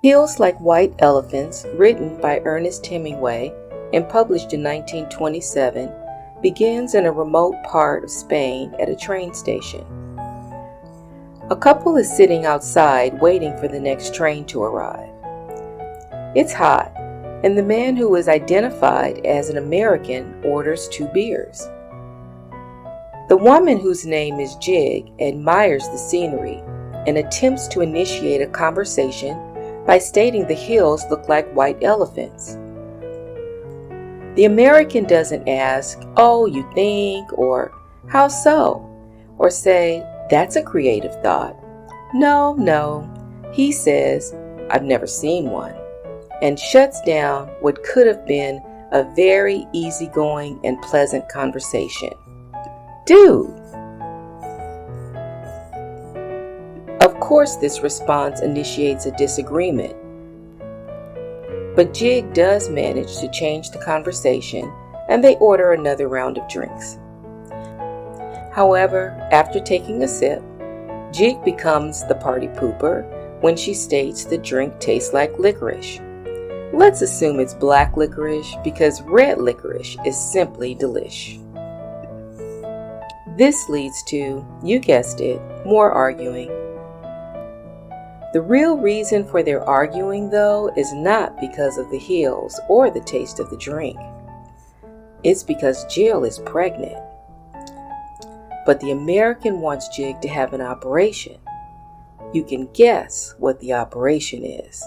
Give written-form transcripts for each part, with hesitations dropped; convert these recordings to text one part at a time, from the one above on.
Hills Like White Elephants, written by Ernest Hemingway and published in 1927, begins in a remote part of Spain at a train station. A couple is sitting outside waiting for the next train to arrive. It's hot, and the man who is identified as an American orders 2 beers. The woman, whose name is Jig, admires the scenery and attempts to initiate a conversation by stating the hills look like white elephants. The American doesn't ask, "Oh, you think?" or "How so?" or say, "That's a creative thought." No. He says, "I've never seen one," and shuts down what could have been a very easygoing and pleasant conversation. Dude! Of course, this response initiates a disagreement, but Jig does manage to change the conversation, and they order another round of drinks. However, after taking a sip, Jig becomes the party pooper when she states the drink tastes like licorice. Let's assume it's black licorice because red licorice is simply delish. This leads to, you guessed it, more arguing. The real reason for their arguing, though, is not because of the hills or the taste of the drink. It's because Jill is pregnant. But the American wants Jig to have an operation. You can guess what the operation is.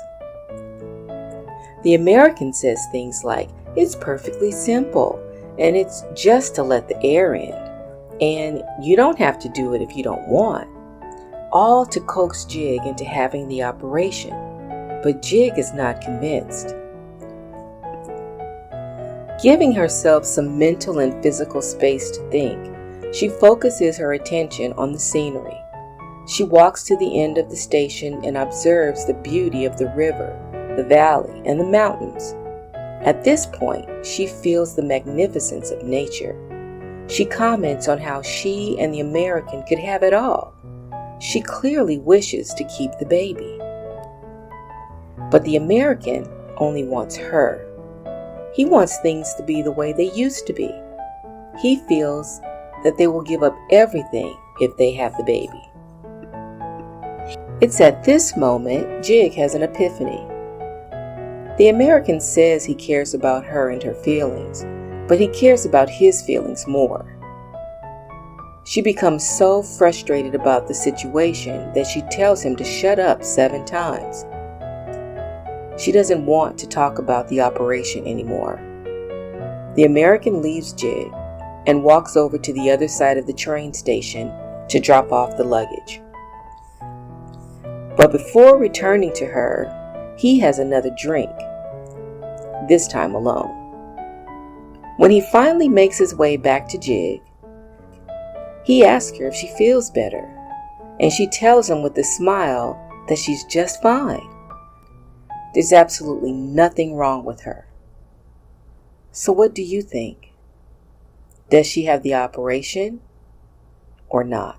The American says things like, "It's perfectly simple, and it's just to let the air in, and you don't have to do it if you don't want," all to coax Jig into having the operation, but Jig is not convinced. Giving herself some mental and physical space to think, she focuses her attention on the scenery. She walks to the end of the station and observes the beauty of the river, the valley, and the mountains. At this point, she feels the magnificence of nature. She comments on how she and the American could have it all. She clearly wishes to keep the baby. But the American only wants her. He wants things to be the way they used to be. He feels that they will give up everything if they have the baby. It's at this moment Jig has an epiphany. The American says he cares about her and her feelings, but he cares about his feelings more. She becomes so frustrated about the situation that she tells him to shut up 7 times. She doesn't want to talk about the operation anymore. The American leaves Jig and walks over to the other side of the train station to drop off the luggage. But before returning to her, he has another drink, this time alone. When he finally makes his way back to Jig, he asks her if she feels better, and she tells him with a smile that she's just fine. There's absolutely nothing wrong with her. So what do you think? Does she have the operation or not?